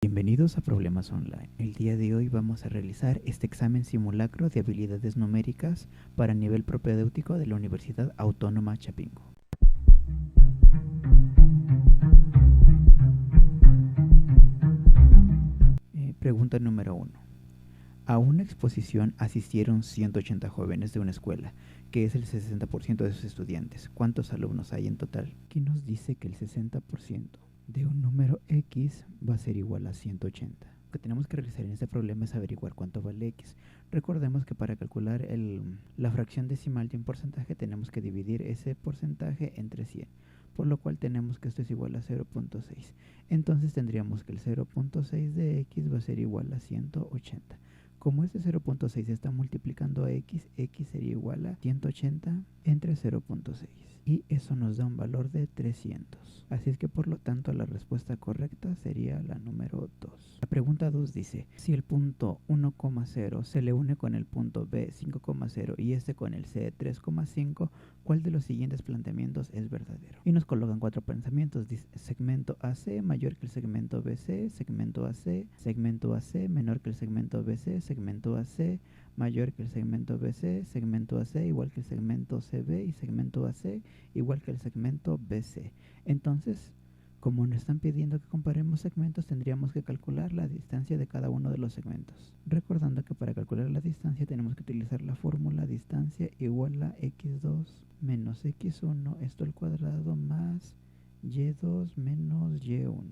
Bienvenidos a Problemas Online. El día de hoy vamos a realizar este examen simulacro de habilidades numéricas para nivel propedéutico de la Universidad Autónoma Chapingo. Pregunta número 1. A una exposición asistieron 180 jóvenes de una escuela, que es el 60% de sus estudiantes. ¿Cuántos alumnos hay en total? Aquí nos dice que el 60% de un número X va a ser igual a 180. Lo que tenemos que realizar en este problema es averiguar cuánto vale X. Recordemos que para calcular la fracción decimal de un porcentaje tenemos que dividir ese porcentaje entre 100, por lo cual tenemos que esto es igual a 0.6. Entonces tendríamos que el 0.6 de X va a ser igual a 180. Como este 0.6 está multiplicando a X, X sería igual a 180 entre 0.6. Y eso nos da un valor de 300. Así es que por lo tanto la respuesta correcta sería la número 2. La pregunta 2 dice, si el punto 1,0 se le une con el punto B 5,0 y este con el C 3,5, ¿cuál de los siguientes planteamientos es verdadero? Y nos colocan 4 pensamientos. Dice, segmento AC mayor que el segmento BC, segmento AC menor que el segmento BC, segmento AC mayor que el segmento BC, segmento AC igual que el segmento CB y segmento AC igual que el segmento BC. Entonces, como nos están pidiendo que comparemos segmentos, tendríamos que calcular la distancia de cada uno de los segmentos. Recordando que para calcular la distancia tenemos que utilizar la fórmula distancia igual a x2 menos x1, esto al cuadrado, más y2 menos y1,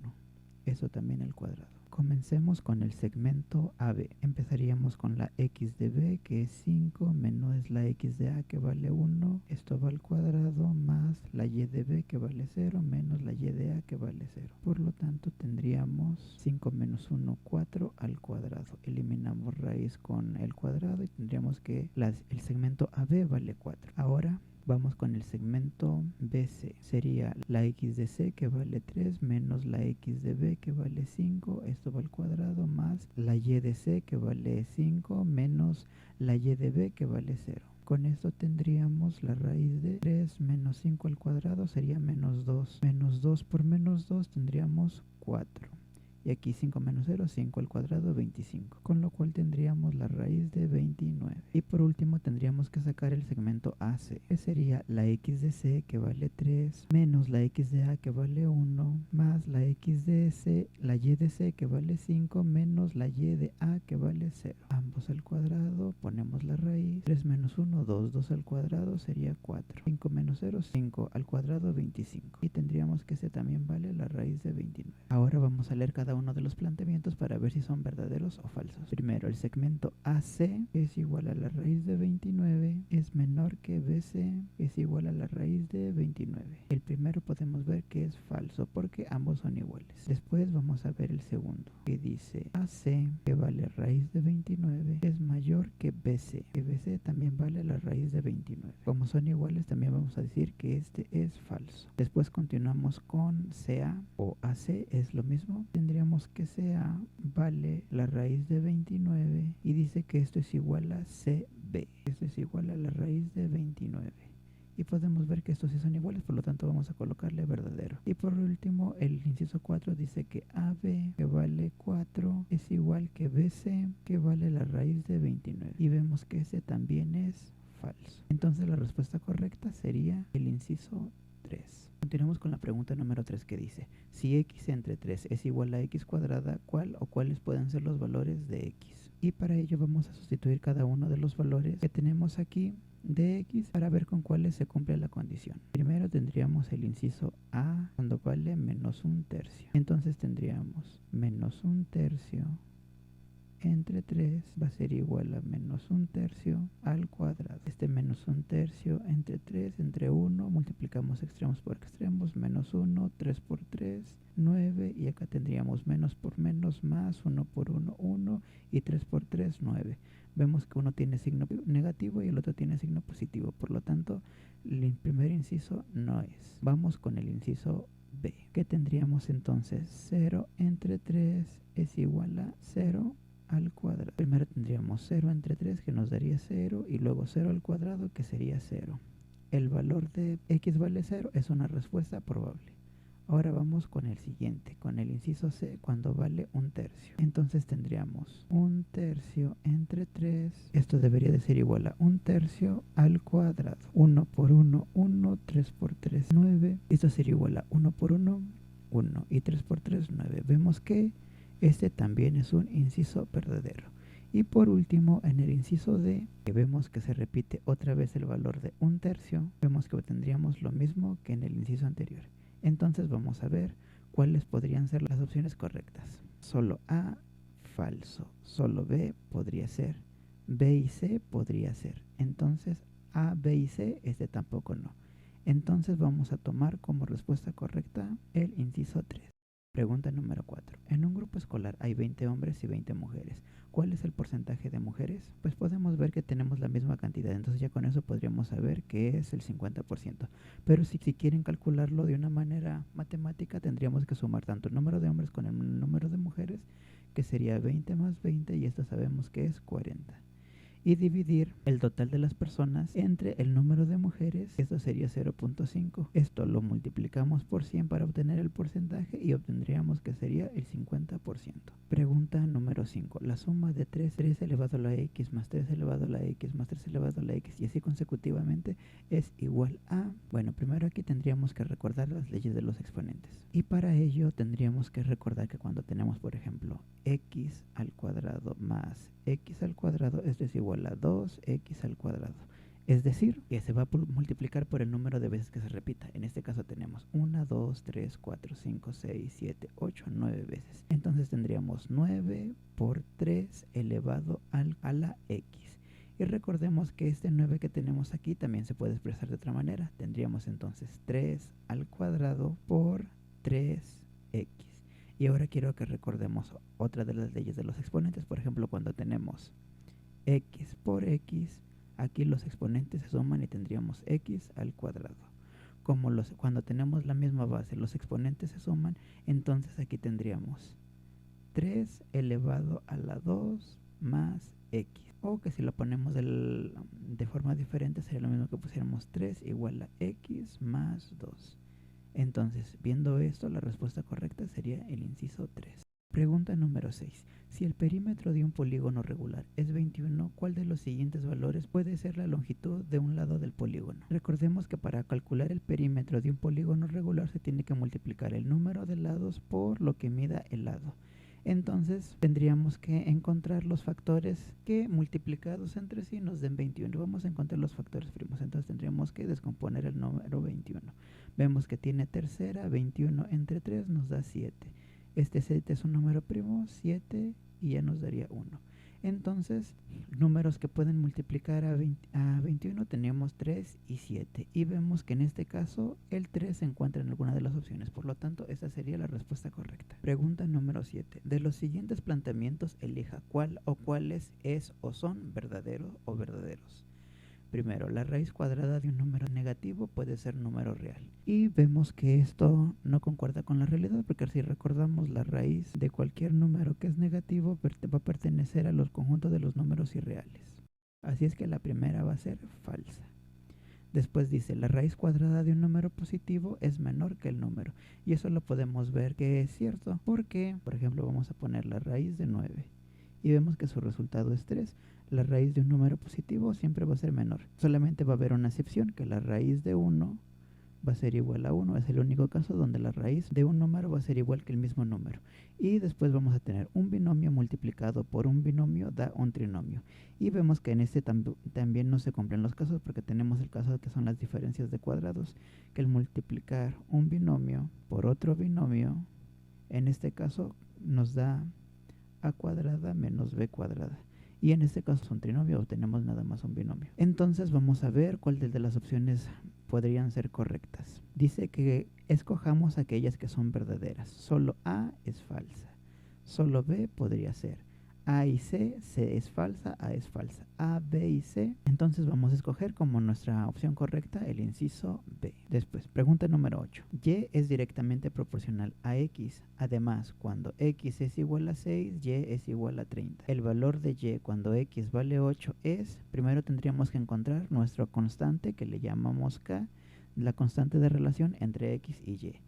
eso también al cuadrado. Comencemos con el segmento AB. Empezaríamos con la x de B, que es 5, menos la x de A, que vale 1. Esto va al cuadrado, más la y de B, que vale 0, menos la y de A, que vale 0. Por lo tanto, tendríamos 5 menos 1, 4 al cuadrado. Eliminamos raíz con el cuadrado y tendríamos que el segmento AB vale 4. Ahora vamos con el segmento BC. Sería la x de C, que vale 3, menos la x de B, que vale 5. Esto va al cuadrado, más la y de C, que vale 5, menos la y de B, que vale 0. Con esto tendríamos la raíz de 3 menos 5 al cuadrado, sería menos 2. Menos 2 por menos 2 tendríamos 4. Y aquí 5 menos 0, 5 al cuadrado, 25. Con lo cual tendríamos la raíz de 29. Y por último tendríamos que sacar el segmento AC, que sería la x de C, que vale 3, menos la x de A, que vale 1, más la x de C, la y de C, que vale 5, menos la y de A, que vale 0. Ambos al cuadrado, ponemos la raíz. 3 menos 1, 2, 2 al cuadrado sería 4. 5 menos 0, 5 al cuadrado, 25. Y tendríamos que C también vale la raíz de 29. Ahora vamos a leer cada uno de los planteamientos para ver si son verdaderos o falsos. Primero, el segmento AC es igual a la raíz de 29, es menor que BC, es igual a la raíz de 29. El primero podemos ver que es falso porque ambos son iguales. Después vamos a ver el segundo, que dice AC, que vale raíz de 29, es mayor que BC, que BC también vale la raíz de 29. Como son iguales, también vamos a decir que este es falso. Después continuamos con CA o AC, es lo mismo. Tendríamos que CA vale la raíz de 29 y dice que esto es igual a CB. Esto es igual a la raíz de 29. Y podemos ver que estos sí son iguales, por lo tanto vamos a colocarle verdadero. Y por último, el inciso 4 dice que AB, que vale 4, es igual que BC, que vale la raíz de 29. Y vemos que ese también es falso. Entonces la respuesta correcta sería el inciso 3. Continuamos con la pregunta número 3, que dice, si x entre 3 es igual a x cuadrada, ¿cuál o cuáles pueden ser los valores de x? Y para ello vamos a sustituir cada uno de los valores que tenemos aquí de x para ver con cuáles se cumple la condición. Primero tendríamos el inciso A cuando vale menos 1/3. Entonces tendríamos menos 1/3 entre 3 va a ser igual a menos 1/3 al cuadrado. Este menos 1/3 entre 3, entre 1, multiplicamos extremos por extremos, menos 1, 3 por 3, 9, y acá tendríamos menos por menos, más 1 por 1, 1, y 3 por 3, 9. Vemos que uno tiene signo negativo y el otro tiene signo positivo, por lo tanto, el primer inciso no es. Vamos con el inciso B. ¿Qué tendríamos entonces? 0 entre 3 es igual a 0 al cuadrado. Primero tendríamos 0 entre 3, que nos daría 0, y luego 0 al cuadrado, que sería 0. El valor de x vale 0 es una respuesta probable. Ahora vamos con el siguiente, con el inciso C, cuando vale 1/3. Entonces tendríamos 1/3 entre 3. Esto debería de ser igual a 1/3 al cuadrado. 1 por 1, 1, 3 por 3, 9. Esto sería igual a 1 por 1, 1 y 3 por 3, 9. Vemos que este también es un inciso verdadero. Y por último, en el inciso D, que vemos que se repite otra vez el valor de 1/3, vemos que obtendríamos lo mismo que en el inciso anterior. Entonces vamos a ver cuáles podrían ser las opciones correctas. Solo A, falso. Solo B podría ser. B y C podría ser. Entonces A, B y C, este tampoco no. Entonces vamos a tomar como respuesta correcta el inciso 3. Pregunta número 4. En un grupo escolar hay 20 hombres y 20 mujeres. ¿Cuál es el porcentaje de mujeres? Pues podemos ver que tenemos la misma cantidad, entonces ya con eso podríamos saber que es el 50%. Pero si quieren calcularlo de una manera matemática, tendríamos que sumar tanto el número de hombres con el número de mujeres, que sería 20 más 20, y esto sabemos que es 40. Y dividir el total de las personas entre el número de mujeres, esto sería 0.5. Esto lo multiplicamos por 100 para obtener el porcentaje y obtendríamos que sería el 50%. Pregunta número 5. La suma de 3 elevado a la x más 3 elevado a la x más 3 elevado a la x y así consecutivamente es igual a... Bueno, primero aquí tendríamos que recordar las leyes de los exponentes. Y para ello tendríamos que recordar que cuando tenemos, por ejemplo, x al cuadrado más x al cuadrado, esto es igual a 2x al cuadrado. Es decir, que se va a multiplicar por el número de veces que se repita. En este caso tenemos 1, 2, 3, 4, 5, 6, 7, 8, 9 veces. Entonces tendríamos 9 por 3 elevado a la x. Y recordemos que este 9 que tenemos aquí también se puede expresar de otra manera. Tendríamos entonces 3 al cuadrado por 3x. Y ahora quiero que recordemos otra de las leyes de los exponentes. Por ejemplo, cuando tenemos x por x, aquí los exponentes se suman y tendríamos x al cuadrado. Cuando tenemos la misma base, los exponentes se suman, entonces aquí tendríamos 3 elevado a la 2 más x. O que si lo ponemos de forma diferente, sería lo mismo que pusiéramos 3 igual a x más 2. Entonces, viendo esto, la respuesta correcta sería el inciso 3. Pregunta número 6. Si el perímetro de un polígono regular es 21, ¿cuál de los siguientes valores puede ser la longitud de un lado del polígono? Recordemos que para calcular el perímetro de un polígono regular se tiene que multiplicar el número de lados por lo que mida el lado. Entonces tendríamos que encontrar los factores que multiplicados entre sí nos den 21. Vamos a encontrar los factores primos, entonces tendríamos que descomponer el número 21. Vemos que tiene tercera, 21 entre 3 nos da 7. Este 7 es un número primo, 7, y ya nos daría 1. Entonces, números que pueden multiplicar a 21 tenemos 3 y 7. Y vemos que en este caso el 3 se encuentra en alguna de las opciones. Por lo tanto, esta sería la respuesta correcta. Pregunta número 7. De los siguientes planteamientos, elija cuál o cuáles es o son verdaderos o verdaderos. Primero, la raíz cuadrada de un número negativo puede ser número real. Y vemos que esto no concuerda con la realidad, porque si recordamos, la raíz de cualquier número que es negativo va a pertenecer a los conjuntos de los números irreales. Así es que la primera va a ser falsa. Después dice, la raíz cuadrada de un número positivo es menor que el número. Y eso lo podemos ver que es cierto, porque, por ejemplo, vamos a poner la raíz de 9. Y vemos que su resultado es 3. La raíz de un número positivo siempre va a ser menor. Solamente va a haber una excepción, que la raíz de 1 va a ser igual a 1. Es el único caso donde la raíz de un número va a ser igual que el mismo número. Y después vamos a tener un binomio multiplicado por un binomio da un trinomio. Y vemos que en este también no se cumplen los casos, porque tenemos el caso que son las diferencias de cuadrados, que el multiplicar un binomio por otro binomio, en este caso nos da a cuadrada menos b cuadrada. Y en este caso es un trinomio, obtenemos nada más un binomio. Entonces vamos a ver cuál de las opciones podrían ser correctas. Dice que escojamos aquellas que son verdaderas. Solo A es falsa. Solo B podría ser. A y C, C es falsa, A es falsa. A, B y C. Entonces vamos a escoger como nuestra opción correcta el inciso B. Después, pregunta número 8. Y es directamente proporcional a X. Además, cuando X es igual a 6, Y es igual a 30. El valor de Y cuando X vale 8 es, primero tendríamos que encontrar nuestro constante que le llamamos K, la constante de relación entre X y Y.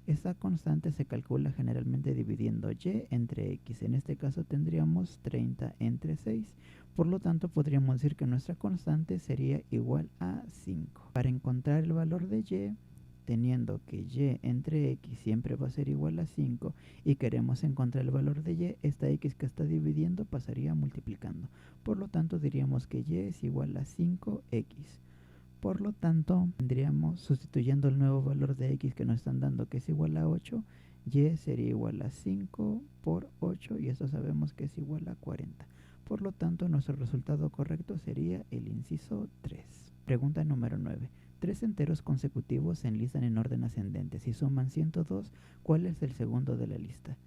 Esta constante se calcula generalmente dividiendo y entre x. En este caso tendríamos 30 entre 6. Por lo tanto, podríamos decir que nuestra constante sería igual a 5. Para encontrar el valor de y, teniendo que y entre x siempre va a ser igual a 5 y queremos encontrar el valor de y, esta x que está dividiendo pasaría multiplicando. Por lo tanto, diríamos que y es igual a 5x. Por lo tanto, tendríamos, sustituyendo el nuevo valor de x que nos están dando, que es igual a 8, y sería igual a 5 por 8, y eso sabemos que es igual a 40. Por lo tanto, nuestro resultado correcto sería el inciso 3. Pregunta número 9. Tres enteros consecutivos se enlistan en orden ascendente. Si suman 102, ¿cuál es el segundo de la lista?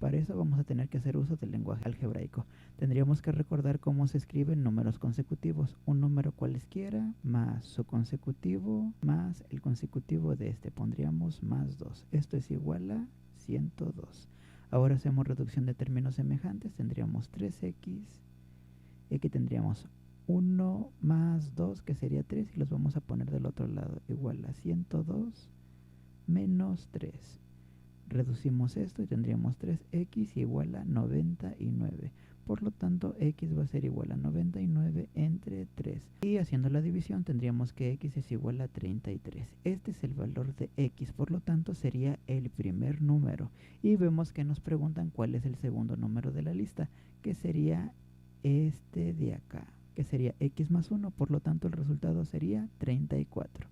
Para eso vamos a tener que hacer uso del lenguaje algebraico. Tendríamos que recordar cómo se escriben números consecutivos. Un número cualesquiera más su consecutivo más el consecutivo de este. Pondríamos más 2. Esto es igual a 102. Ahora hacemos reducción de términos semejantes. Tendríamos 3x. Y aquí tendríamos 1 más 2, que sería 3. Y los vamos a poner del otro lado. Igual a 102 menos 3. Reducimos esto y tendríamos 3x igual a 99. Por lo tanto, x va a ser igual a 99 entre 3. Y haciendo la división tendríamos que x es igual a 33. Este es el valor de x, por lo tanto sería el primer número. Y vemos que nos preguntan cuál es el segundo número de la lista, que sería este de acá, que sería x más 1, por lo tanto el resultado sería 34.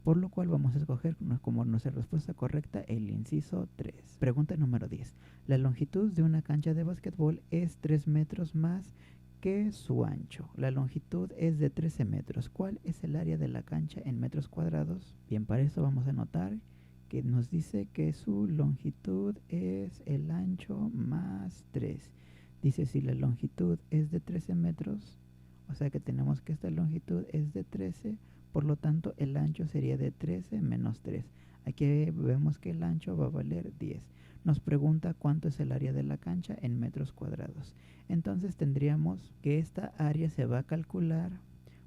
Por lo cual vamos a escoger como nuestra respuesta correcta el inciso 3. Pregunta número 10. La longitud de una cancha de básquetbol es 3 metros más que su ancho. La longitud es de 13 metros. ¿Cuál es el área de la cancha en metros cuadrados? Bien, para eso vamos a notar que nos dice que su longitud es el ancho más 3. Dice si la longitud es de 13 metros, o sea que tenemos que esta longitud es de 13. Por lo tanto, el ancho sería de 13 menos 3. Aquí vemos que el ancho va a valer 10. Nos pregunta cuánto es el área de la cancha en metros cuadrados. Entonces tendríamos que esta área se va a calcular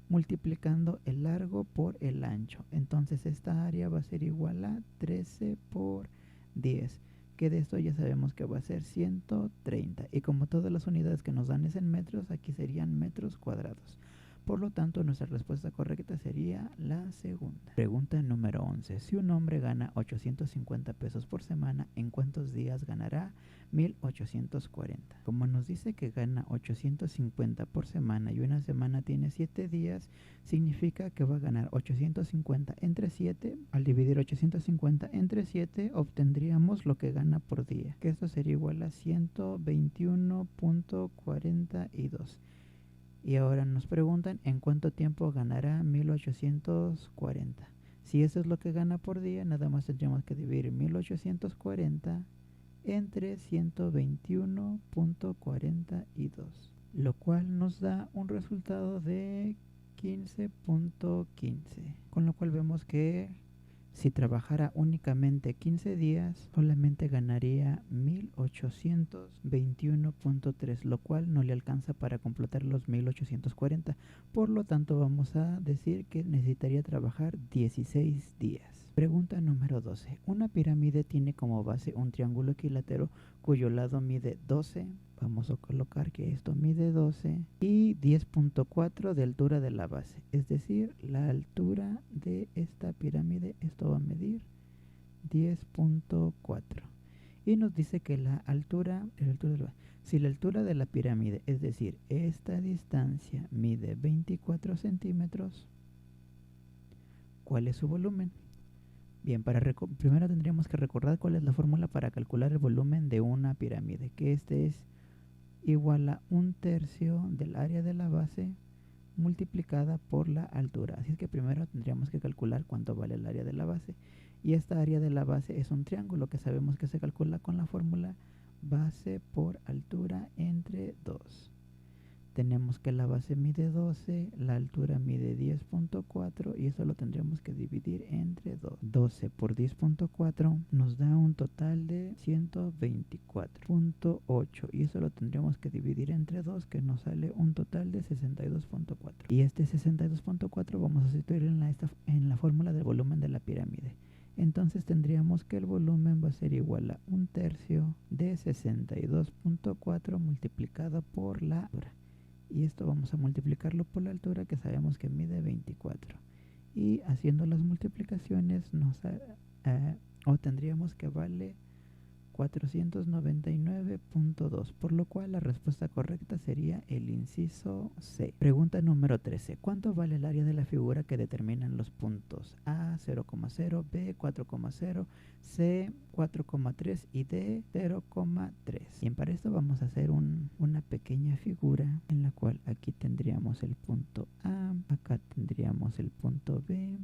multiplicando el largo por el ancho. Entonces esta área va a ser igual a 13 por 10. Que de esto ya sabemos que va a ser 130. Y como todas las unidades que nos dan es en metros, aquí serían metros cuadrados. Por lo tanto, nuestra respuesta correcta sería la segunda. Pregunta número 11. Si un hombre gana 850 pesos por semana, ¿en cuántos días ganará 1840? Como nos dice que gana 850 por semana y una semana tiene 7 días, significa que va a ganar 850 entre 7. Al dividir 850 entre 7, obtendríamos lo que gana por día, que esto sería igual a 121.42. Y ahora nos preguntan en cuánto tiempo ganará 1840. Si eso es lo que gana por día, nada más tendríamos que dividir 1840 entre 121.42, lo cual nos da un resultado de 15.15. Con lo cual vemos que si trabajara únicamente 15 días, solamente ganaría 1821.3, lo cual no le alcanza para completar los 1840. Por lo tanto, vamos a decir que necesitaría trabajar 16 días. Pregunta número 12. Una pirámide tiene como base un triángulo equilátero cuyo lado mide 12. Vamos a colocar que esto mide 12 y 10.4 de altura de la base. Es decir, la altura de esta pirámide, esto va a medir 10.4. Y nos dice que si la altura de la pirámide, es decir, esta distancia mide 24 centímetros, ¿cuál es su volumen? Bien, primero tendríamos que recordar cuál es la fórmula para calcular el volumen de una pirámide, que este es igual a 1/3 del área de la base multiplicada por la altura. Así es que primero tendríamos que calcular cuánto vale el área de la base. Y esta área de la base es un triángulo que sabemos que se calcula con la fórmula base por altura entre 2. Tenemos que la base mide 12, la altura mide 10.4 y eso lo tendríamos que dividir entre 2. 12 por 10.4 nos da un total de 124.8 y eso lo tendríamos que dividir entre 2, que nos sale un total de 62.4. Y este 62.4 vamos a sustituir en la fórmula del volumen de la pirámide. Entonces tendríamos que el volumen va a ser igual a 1/3 de 62.4 multiplicado por la altura. Y esto vamos a multiplicarlo por la altura, que sabemos que mide 24. Y haciendo las multiplicaciones obtendríamos que vale 499.2, por lo cual la respuesta correcta sería el inciso C. Pregunta número 13. ¿Cuánto vale el área de la figura que determinan los puntos A 0,0, B 4,0, C 4,3 y D 0,3? Bien, para esto vamos a hacer una pequeña figura en la cual aquí tendríamos el punto A, acá tendríamos el punto B,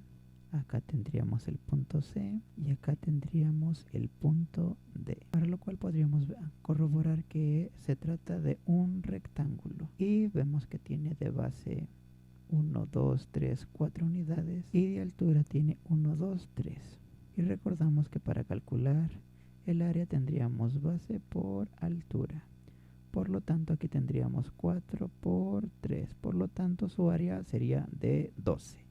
acá tendríamos el punto C y acá tendríamos el punto D, para lo cual podríamos corroborar que se trata de un rectángulo y vemos que tiene de base 1, 2, 3, 4 unidades y de altura tiene 1, 2, 3. Y recordamos que para calcular el área tendríamos base por altura. Por lo tanto, aquí tendríamos 4 por 3. Por lo tanto, su área sería de 12.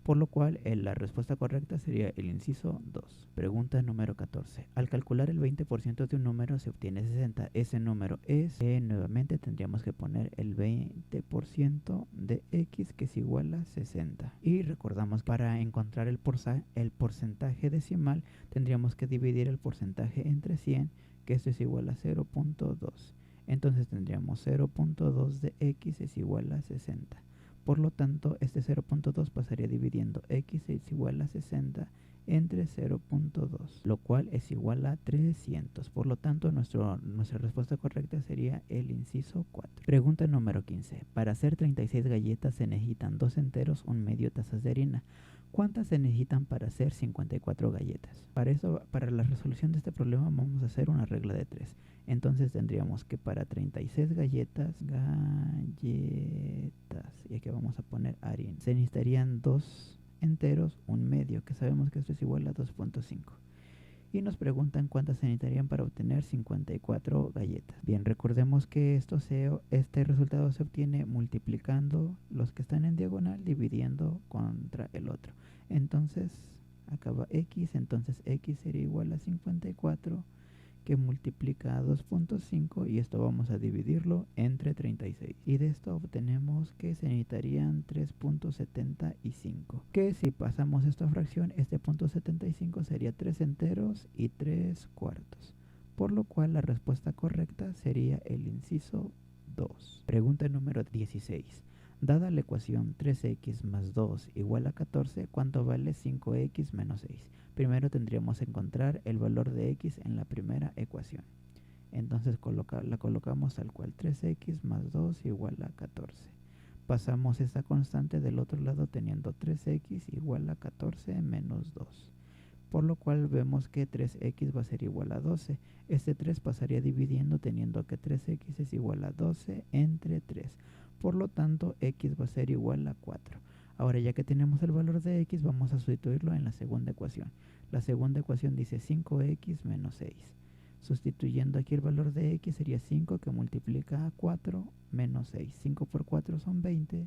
Por lo cual, la respuesta correcta sería el inciso 2. Pregunta número 14. Al calcular el 20% de un número se obtiene 60. Ese número es, nuevamente tendríamos que poner el 20% de x, que es igual a 60. Y recordamos, para encontrar el porcentaje decimal, tendríamos que dividir el porcentaje entre 100, que esto es igual a 0.2. Entonces tendríamos 0.2 de x es igual a 60. Por lo tanto, este 0.2 pasaría dividiendo x es igual a 60 entre 0.2, lo cual es igual a 300. Por lo tanto, nuestra respuesta correcta sería el inciso 4. Pregunta número 15. Para hacer 36 galletas se necesitan 2 enteros, 1/2 tazas de harina. ¿Cuántas se necesitan para hacer 54 galletas? Para eso, para la resolución de este problema, vamos a hacer una regla de 3. Entonces tendríamos que para 36 galletas, y aquí vamos a poner harina, se necesitarían 2 enteros, 1/2, que sabemos que esto es igual a 2.5. Y nos preguntan cuántas se necesitarían para obtener 54 galletas. Bien, recordemos que este resultado se obtiene multiplicando los que están en diagonal, dividiendo contra el otro. Entonces, acaba x, entonces x sería igual a 54, que multiplica a 2.5, y esto vamos a dividirlo entre 36. Y de esto obtenemos que se necesitarían 3.75. Que si pasamos esta fracción, este punto 75 sería 3 enteros y 3 cuartos. Por lo cual la respuesta correcta sería el inciso 2. Pregunta número 16. Dada la ecuación 3x más 2 igual a 14, ¿cuánto vale 5x menos 6? Primero tendríamos que encontrar el valor de x en la primera ecuación. Entonces la colocamos tal cual, 3x más 2 igual a 14. Pasamos esta constante del otro lado teniendo 3x igual a 14 menos 2. Por lo cual vemos que 3x va a ser igual a 12. Este 3 pasaría dividiendo teniendo que 3x es igual a 12 entre 3. Por lo tanto, x va a ser igual a 4. Ahora, ya que tenemos el valor de x, vamos a sustituirlo en la segunda ecuación. La segunda ecuación dice 5x menos 6. Sustituyendo aquí el valor de x sería 5, que multiplica a 4 menos 6. 5 por 4 son 20.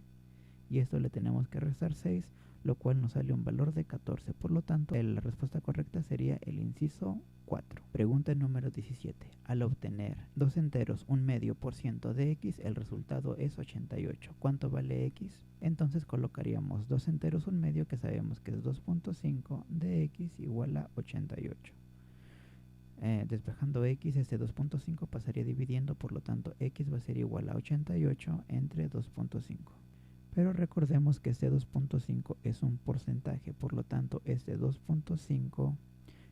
Y esto le tenemos que restar 6, lo cual nos sale un valor de 14. Por lo tanto, la respuesta correcta sería el inciso 4. Pregunta número 17. Al obtener 2 enteros, 1/2% de x, el resultado es 88. ¿Cuánto vale x? Entonces colocaríamos 2 enteros, 1/2, que sabemos que es 2.5 de x igual a 88. Despejando x, este 2.5 pasaría dividiendo, por lo tanto x va a ser igual a 88 entre 2.5. Pero recordemos que este 2.5 es un porcentaje, por lo tanto este 2.5,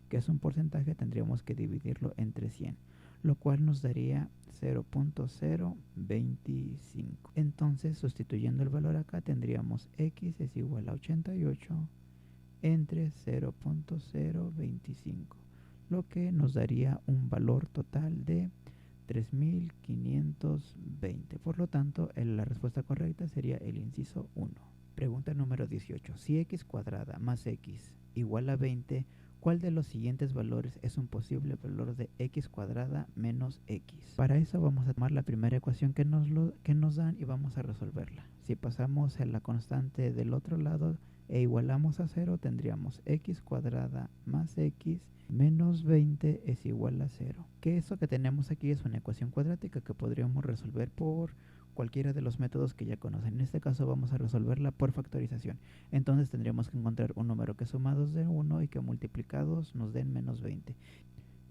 que es un porcentaje, tendríamos que dividirlo entre 100, lo cual nos daría 0.025. Entonces, sustituyendo el valor acá, tendríamos x es igual a 88 entre 0.025, lo que nos daría un valor total de 3.520. Por lo tanto, la respuesta correcta sería el inciso 1. Pregunta número 18. Si x cuadrada más x igual a 20, ¿cuál de los siguientes valores es un posible valor de x cuadrada menos x? Para eso vamos a tomar la primera ecuación que nos dan y vamos a resolverla. Si pasamos a la constante del otro lado, e igualamos a 0, tendríamos x cuadrada más x menos 20 es igual a 0. Que eso que tenemos aquí es una ecuación cuadrática que podríamos resolver por cualquiera de los métodos que ya conocen. En este caso vamos a resolverla por factorización. Entonces tendríamos que encontrar un número que sumados de 1 y que multiplicados nos den menos 20.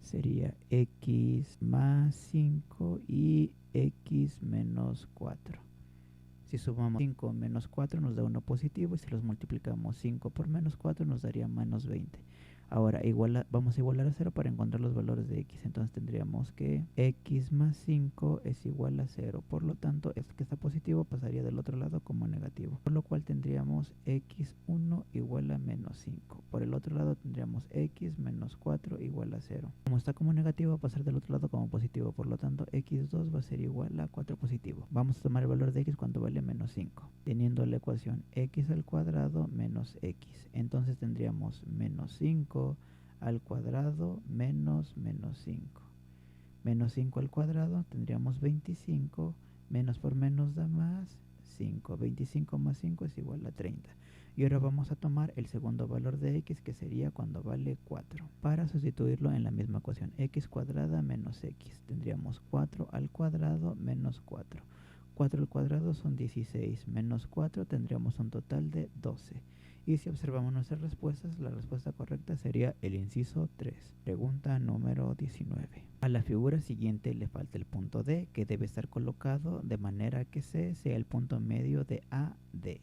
Sería x más 5 y x menos 4. Si sumamos 5 menos 4 nos da 1 positivo y si los multiplicamos 5 por menos 4 nos daría menos 20. Ahora vamos a igualar a 0 para encontrar los valores de x. Entonces tendríamos que x más 5 es igual a 0. Por lo tanto, esto que está positivo pasaría del otro lado como negativo. Por lo cual tendríamos x1 igual a menos 5. Por el otro lado tendríamos x menos 4 igual a 0. Como está como negativo va a pasar del otro lado como positivo. Por lo tanto, x2 va a ser igual a 4 positivo. Vamos a tomar el valor de x cuando vale menos 5. Teniendo la ecuación x al cuadrado menos x. Entonces tendríamos menos 5 al cuadrado menos 5. Menos 5 al cuadrado tendríamos 25. Menos por menos da más 5. 25 más 5 es igual a 30. Y ahora vamos a tomar el segundo valor de x, que sería cuando vale 4. Para sustituirlo en la misma ecuación, x cuadrada menos x. Tendríamos 4 al cuadrado menos 4. 4 al cuadrado son 16. Menos 4 tendríamos un total de 12. Y si observamos nuestras respuestas, la respuesta correcta sería el inciso 3. Pregunta número 19. A la figura siguiente le falta el punto D, que debe estar colocado de manera que C sea el punto medio de AD.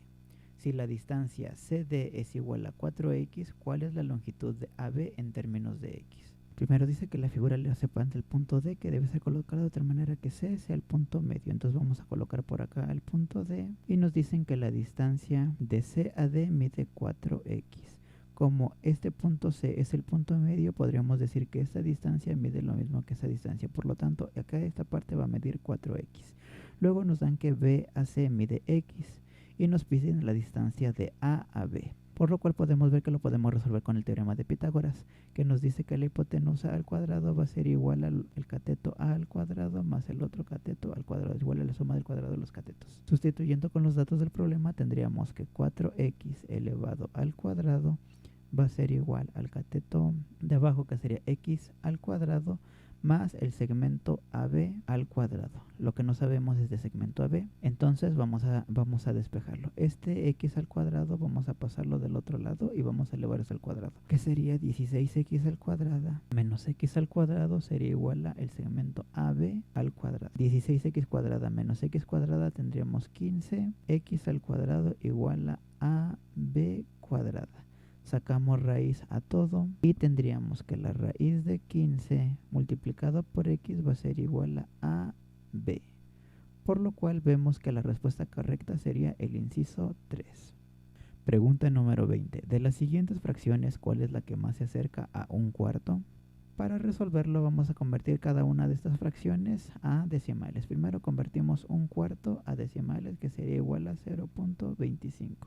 Si la distancia CD es igual a 4x, ¿cuál es la longitud de AB en términos de x? Primero dice que la figura le hace falta el punto D, que debe ser colocado de tal manera que C sea el punto medio. Entonces vamos a colocar por acá el punto D y nos dicen que la distancia de C a D mide 4x. Como este punto C es el punto medio, podríamos decir que esta distancia mide lo mismo que esa distancia. Por lo tanto, acá esta parte va a medir 4x. Luego nos dan que B a C mide x y nos piden la distancia de A a B. Por lo cual podemos ver que lo podemos resolver con el teorema de Pitágoras, que nos dice que la hipotenusa al cuadrado va a ser igual al cateto a al cuadrado más el otro cateto al cuadrado, igual a la suma del cuadrado de los catetos. Sustituyendo con los datos del problema, tendríamos que 4x elevado al cuadrado va a ser igual al cateto de abajo, que sería x al cuadrado, más el segmento AB al cuadrado. Lo que no sabemos es de segmento AB, entonces vamos a despejarlo. Este x al cuadrado vamos a pasarlo del otro lado y vamos a elevar eso al cuadrado, que sería 16x al cuadrado menos x al cuadrado sería igual a el segmento AB al cuadrado. 16x cuadrada menos x cuadrada tendríamos 15x al cuadrado igual a AB cuadrada. Sacamos raíz a todo y tendríamos que la raíz de 15 multiplicado por x va a ser igual a AB. Por lo cual vemos que la respuesta correcta sería el inciso 3. Pregunta número 20. De las siguientes fracciones, ¿cuál es la que más se acerca a un cuarto? Para resolverlo vamos a convertir cada una de estas fracciones a decimales. Primero convertimos un cuarto a decimales, que sería igual a 0.25.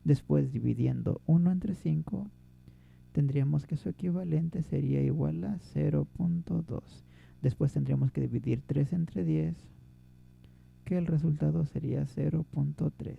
Después, dividiendo 1 entre 5, tendríamos que su equivalente sería igual a 0.2. Después tendríamos que dividir 3 entre 10, que el resultado sería 0.3.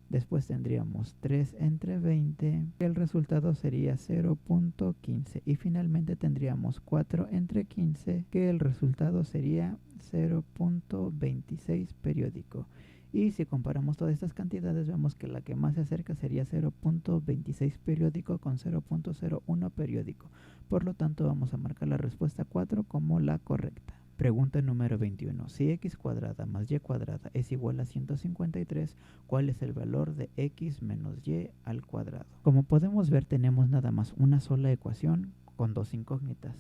Después tendríamos 3 entre 20, que el resultado sería 0.15. Y finalmente tendríamos 4 entre 15, que el resultado sería 0.26 periódico. Y si comparamos todas estas cantidades, vemos que la que más se acerca sería 0.26 periódico con 0.01 periódico. Por lo tanto, vamos a marcar la respuesta 4 como la correcta. Pregunta número 21. Si x cuadrada más y cuadrada es igual a 153, ¿cuál es el valor de x menos y al cuadrado? Como podemos ver, tenemos nada más una sola ecuación con dos incógnitas,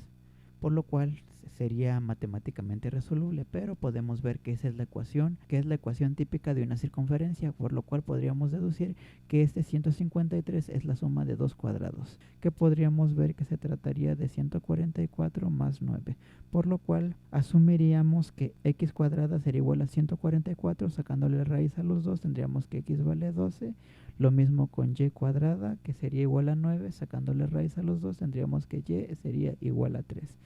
por lo cual sería matemáticamente resoluble, pero podemos ver que esa es la ecuación, que es la ecuación típica de una circunferencia, por lo cual podríamos deducir que este 153 es la suma de dos cuadrados, que podríamos ver que se trataría de 144 más 9, por lo cual asumiríamos que x cuadrada sería igual a 144, sacándole raíz a los dos tendríamos que x vale 12, lo mismo con y cuadrada, que sería igual a 9, sacándole raíz a los dos tendríamos que y sería igual a 3.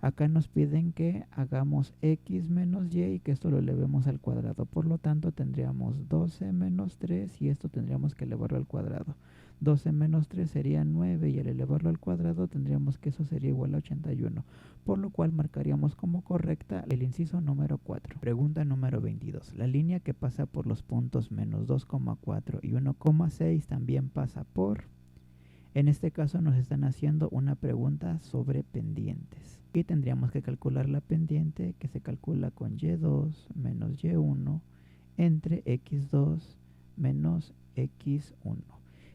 Acá nos piden que hagamos x menos y y que esto lo elevemos al cuadrado. Por lo tanto, tendríamos 12 menos 3 y esto tendríamos que elevarlo al cuadrado. 12 menos 3 sería 9 y al elevarlo al cuadrado tendríamos que eso sería igual a 81. Por lo cual marcaríamos como correcta el inciso número 4. Pregunta número 22. La línea que pasa por los puntos menos 2,4 y 1,6 también pasa por... En este caso nos están haciendo una pregunta sobre pendientes. Y tendríamos que calcular la pendiente que se calcula con y2 menos y1 entre x2 menos x1.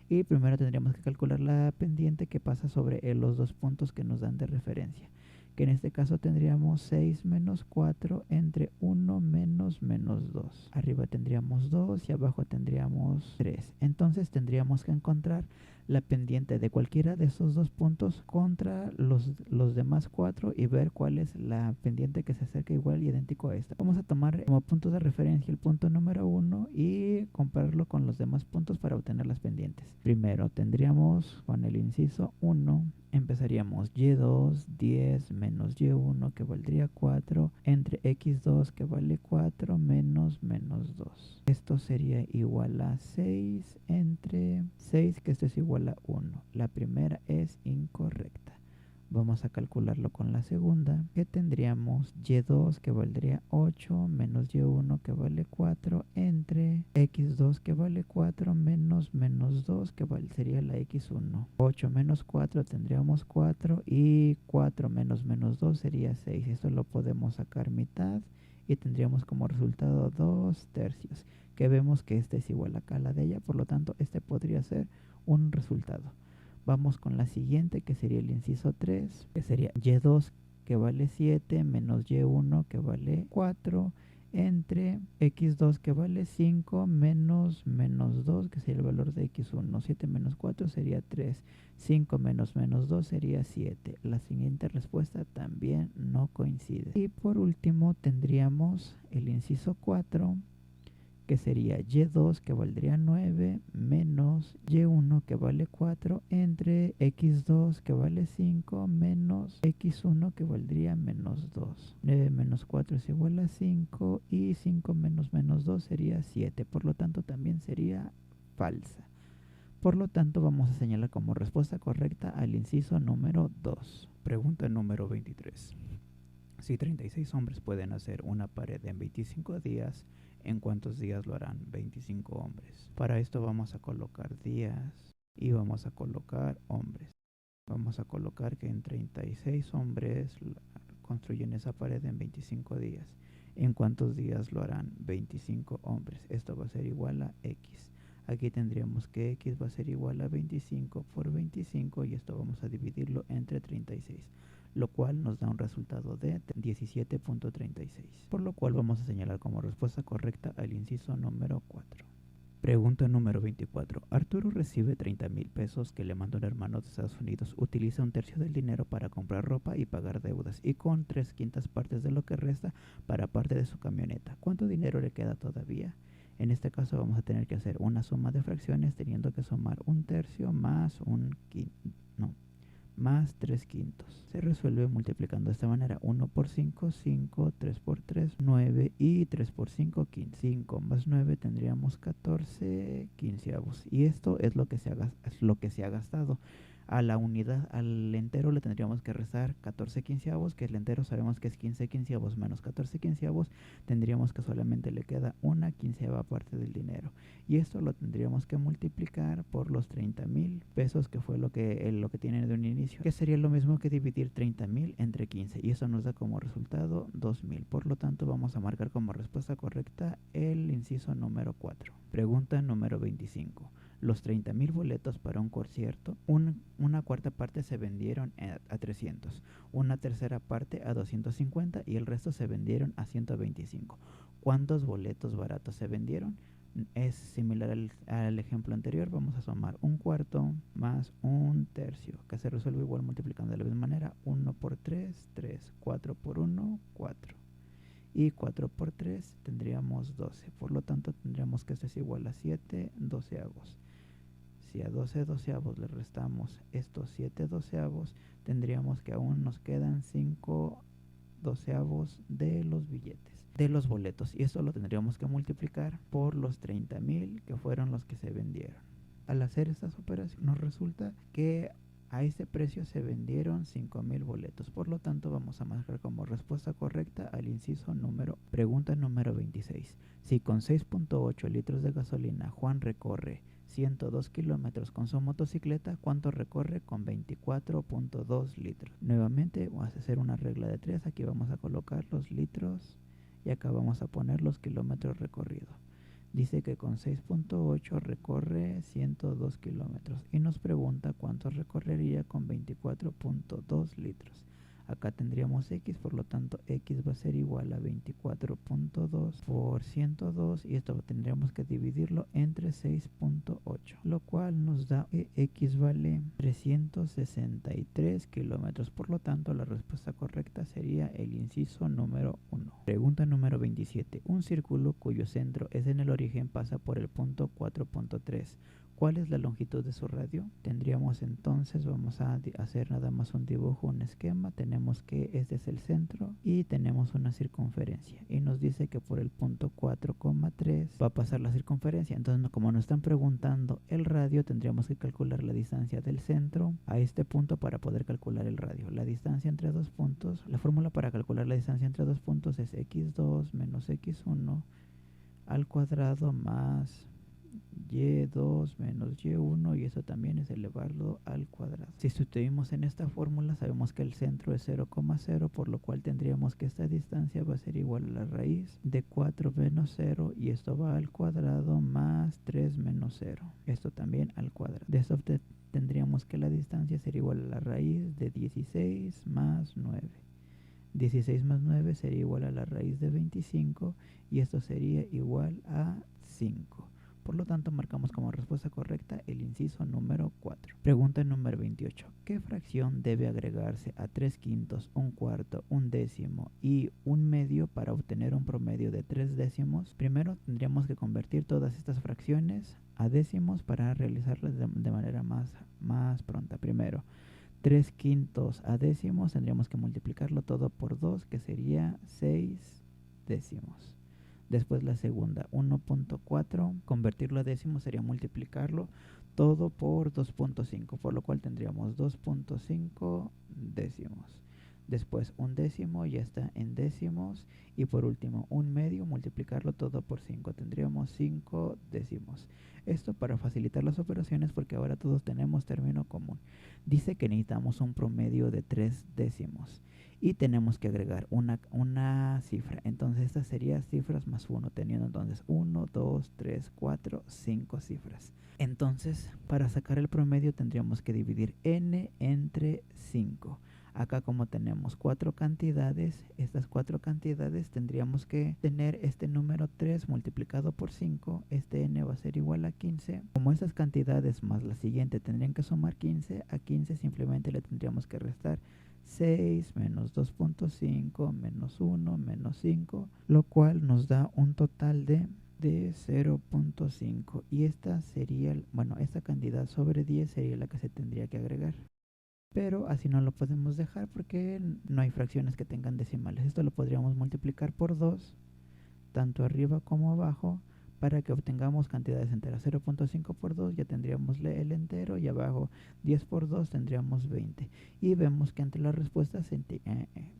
Y primero tendríamos que calcular la pendiente que pasa sobre los dos puntos que nos dan de referencia. Que en este caso tendríamos 6 menos 4 entre 1 menos menos 2. Arriba tendríamos 2 y abajo tendríamos 3. Entonces tendríamos que encontrar la pendiente de cualquiera de esos dos puntos contra los demás 4 y ver cuál es la pendiente que se acerca igual y idéntico a esta. Vamos a tomar como punto de referencia el punto número 1 y compararlo con los demás puntos para obtener las pendientes. Primero tendríamos con el inciso 1, empezaríamos y2, 10 menos y1 que valdría 4 entre x2 que vale 4 menos menos 2. Esto sería igual a 6 entre 6, que esto es igual a 1. La primera es incorrecta. Vamos a calcularlo con la segunda, que tendríamos y2 que valdría 8 menos y1 que vale 4 entre x2 que vale 4 menos menos 2 que sería la x1. 8 menos 4 tendríamos 4 y 4 menos menos 2 sería 6. Esto lo podemos sacar mitad y tendríamos como resultado 2 tercios, que vemos que este es igual a la de ella, por lo tanto este podría ser un resultado. Vamos con la siguiente, que sería el inciso 3, que sería y2 que vale 7 menos y1 que vale 4 entre x2 que vale 5 menos menos 2, que sería el valor de x1. 7 menos 4 sería 3. 5 menos menos 2 sería 7. La siguiente respuesta también no coincide. Y por último tendríamos el inciso 4, que sería y2 que valdría 9 menos y1 que vale 4 entre x2 que vale 5 menos x1 que valdría menos 2. 9 menos 4 es igual a 5 y 5 menos menos 2 sería 7. Por lo tanto también sería falsa. Por lo tanto vamos a señalar como respuesta correcta al inciso número 2. Pregunta número 23. Si 36 hombres pueden hacer una pared en 25 días, ¿en cuántos días lo harán 25 hombres? Para esto vamos a colocar días y vamos a colocar hombres. Vamos a colocar que en 36 hombres construyen esa pared en 25 días. ¿En cuántos días lo harán 25 hombres? Esto va a ser igual a x. Aquí tendríamos que x va a ser igual a 25 por 25 y esto vamos a dividirlo entre 36. Lo cual nos da un resultado de 17.36, por lo cual vamos a señalar como respuesta correcta al inciso número 4. Pregunta número 24. Arturo recibe 30,000 pesos que le manda un hermano de Estados Unidos. Utiliza un tercio del dinero para comprar ropa y pagar deudas y con 3/5 partes de lo que resta para parte de su camioneta. ¿Cuánto dinero le queda todavía? En este caso vamos a tener que hacer una suma de fracciones teniendo que sumar un tercio más un quinto. No, más 3/5. Se resuelve multiplicando de esta manera. 1 por 5, 5, 3 por 3, 9 y 3 por 5, 15. 5 más 9 tendríamos 14 quinceavos. Y esto es lo que se ha gastado. A la unidad, al entero le tendríamos que restar 14 quinceavos, que el entero sabemos que es 15 quinceavos menos 14 quinceavos, tendríamos que solamente le queda una quinceava parte del dinero. Y esto lo tendríamos que multiplicar por los 30,000 pesos, que fue lo que tienen de un inicio, que sería lo mismo que dividir 30,000 entre 15. Y eso nos da como resultado 2,000. Por lo tanto, vamos a marcar como respuesta correcta el inciso número 4. Pregunta número 25. Los 30,000 boletos para un concierto, una cuarta parte se vendieron a 300, una tercera parte a 250 y el resto se vendieron a 125. ¿Cuántos boletos baratos se vendieron? Es similar al ejemplo anterior. Vamos a sumar un cuarto más un tercio, que se resuelve igual multiplicando de la misma manera. 1 por 3, 3, 4 por 1, 4. Y 4 por 3 tendríamos 12. Por lo tanto tendríamos que esto es igual a 7 doceavos. Si a 12 doceavos le restamos estos 7 doceavos, tendríamos que aún nos quedan 5 doceavos de los billetes, de los boletos. Y esto lo tendríamos que multiplicar por los 30,000 que fueron los que se vendieron. Al hacer estas operaciones nos resulta que a este precio se vendieron 5,000 boletos. Por lo tanto, vamos a marcar como respuesta correcta al inciso número. Pregunta número 26. Si con 6.8 litros de gasolina Juan recorre 102 kilómetros con su motocicleta, ¿cuánto recorre con 24.2 litros? Nuevamente vamos a hacer una regla de 3. Aquí vamos a colocar los litros y acá vamos a poner los kilómetros recorridos. Dice que con 6.8 recorre 102 kilómetros y nos pregunta cuánto recorrería con 24.2 litros. Acá tendríamos x, por lo tanto x va a ser igual a 24.2 por 102 y esto tendríamos que dividirlo entre 6.8, lo cual nos da que x vale 363 kilómetros. Por lo tanto, la respuesta correcta sería el inciso número 1. Pregunta número 27. Un círculo cuyo centro es en el origen pasa por el punto 4.3. ¿Cuál es la longitud de su radio? Tendríamos entonces, vamos a hacer nada más un dibujo, un esquema. Tenemos que este es el centro y tenemos una circunferencia. Y nos dice que por el punto 4,3 va a pasar la circunferencia. Entonces, como nos están preguntando el radio, tendríamos que calcular la distancia del centro a este punto para poder calcular el radio. La distancia entre dos puntos, la fórmula para calcular la distancia entre dos puntos es x2 menos x1 al cuadrado más y2 menos y1 y eso también es elevarlo al cuadrado. Si sustituimos en esta fórmula sabemos que el centro es 0,0, por lo cual tendríamos que esta distancia va a ser igual a la raíz de 4 menos 0 y esto va al cuadrado más 3 menos 0. Esto también al cuadrado. De esto tendríamos que la distancia sería igual a la raíz de 16 más 9. 16 más 9 sería igual a la raíz de 25 y esto sería igual a 5. Por lo tanto, marcamos como respuesta correcta el inciso número 4. Pregunta número 28. ¿Qué fracción debe agregarse a 3/5, 1/4, 1/10 y 1/2 para obtener un promedio de 3 décimos? Primero tendríamos que convertir todas estas fracciones a décimos para realizarlas de manera más pronta. Primero, 3/5 a décimos tendríamos que multiplicarlo todo por 2, que sería 6 décimos. Después la segunda, 1.4, convertirlo a décimos sería multiplicarlo todo por 2.5, por lo cual tendríamos 2.5 décimos. Después 1/10 ya está en décimos. Y por último 1/2, multiplicarlo todo por 5. Tendríamos 5 décimos. Esto para facilitar las operaciones porque ahora todos tenemos término común. Dice que necesitamos un promedio de 3 décimos. Y tenemos que agregar una cifra. Entonces estas serían cifras más 1, teniendo entonces 1, 2, 3, 4, 5 cifras. Entonces para sacar el promedio tendríamos que dividir n entre 5. Acá como tenemos 4 cantidades, estas 4 cantidades tendríamos que tener este número 3 multiplicado por 5, este n va a ser igual a 15. Como estas cantidades más la siguiente tendrían que sumar 15, a 15 simplemente le tendríamos que restar 6 menos 2.5 menos 1 menos 5, lo cual nos da un total de 0.5 y esta sería, esta cantidad sobre 10 sería la que se tendría que agregar. Pero así no lo podemos dejar porque no hay fracciones que tengan decimales. Esto lo podríamos multiplicar por 2, tanto arriba como abajo, para que obtengamos cantidades enteras. 0.5 por 2 ya tendríamos el entero y abajo 10 por 2 tendríamos 20. Y vemos que entre las respuestas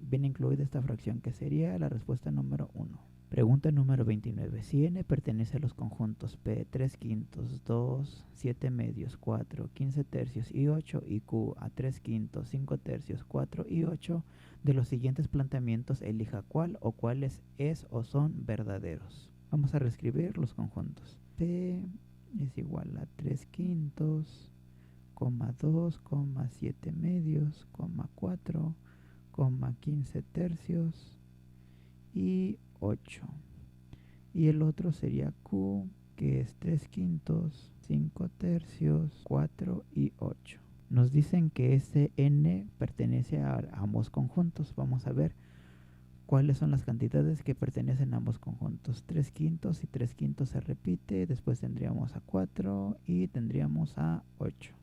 viene incluida esta fracción que sería la respuesta número 1. Pregunta número 29. Si n pertenece a los conjuntos P, 3/5, 2, 7/2, 4, 15/3 y 8 y Q a 3/5, 5/3, 4 y 8, de los siguientes planteamientos elija cuál o cuáles es o son verdaderos. Vamos a reescribir los conjuntos. P es igual a 3/5, 2, 7/2, 4, 15/3 y 8. Y el otro sería Q, que es 3/5, 5/3, 4 y 8. Nos dicen que ese n pertenece a ambos conjuntos. Vamos a ver ¿Cuáles son las cantidades que pertenecen a ambos conjuntos? 3 quintos y 3 quintos se repite, después tendríamos a 4 y tendríamos a 8.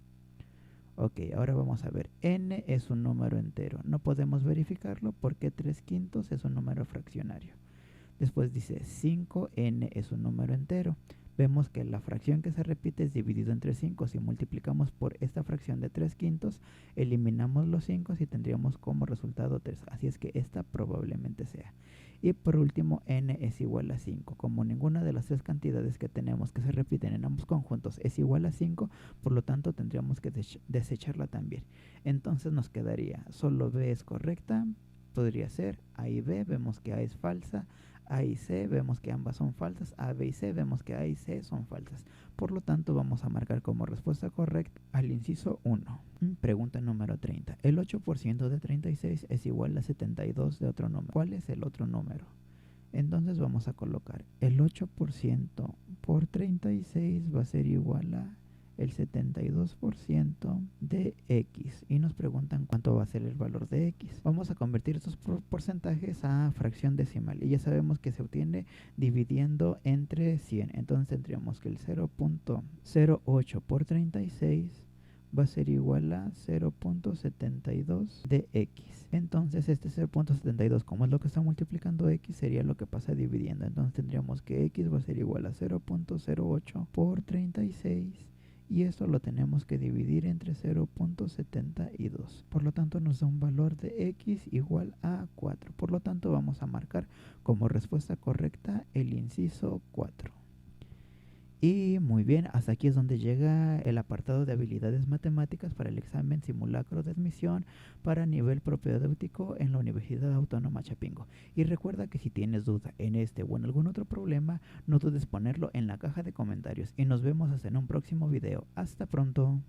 Ok, ahora vamos a ver, n es un número entero, no podemos verificarlo porque 3 quintos es un número fraccionario. Después dice 5n es un número entero. Vemos que la fracción que se repite es dividido entre 5. Si multiplicamos por esta fracción de 3 quintos, eliminamos los 5 y tendríamos como resultado 3. Así es que esta probablemente sea. Y por último, n es igual a 5. Como ninguna de las tres cantidades que tenemos que se repiten en ambos conjuntos es igual a 5, por lo tanto tendríamos que desecharla también. Entonces nos quedaría solo b es correcta, podría ser a y b, vemos que a es falsa, a y C vemos que ambas son falsas, A, B y C vemos que A y C son falsas. Por lo tanto, vamos a marcar como respuesta correcta al inciso 1. Pregunta número 30. El 8% de 36 es igual a 72 de otro número. ¿Cuál es el otro número? Entonces vamos a colocar el 8% por 36 va a ser igual a el 72% de x y nos preguntan cuánto va a ser el valor de x. Vamos a convertir estos porcentajes a fracción decimal y ya sabemos que se obtiene dividiendo entre 100. Entonces tendríamos que el 0.08 por 36 va a ser igual a 0.72 de x. Entonces este 0.72, como es lo que está multiplicando x, sería lo que pasa dividiendo. Entonces tendríamos que x va a ser igual a 0.08 por 36 y esto lo tenemos que dividir entre 0.72. Por lo tanto nos da un valor de x igual a 4. Por lo tanto vamos a marcar como respuesta correcta el inciso 4. Y muy bien, hasta aquí es donde llega el apartado de habilidades matemáticas para el examen simulacro de admisión para nivel propedéutico en la Universidad Autónoma Chapingo. Y recuerda que si tienes duda en este o en algún otro problema, no dudes ponerlo en la caja de comentarios y nos vemos hasta en un próximo video. Hasta pronto.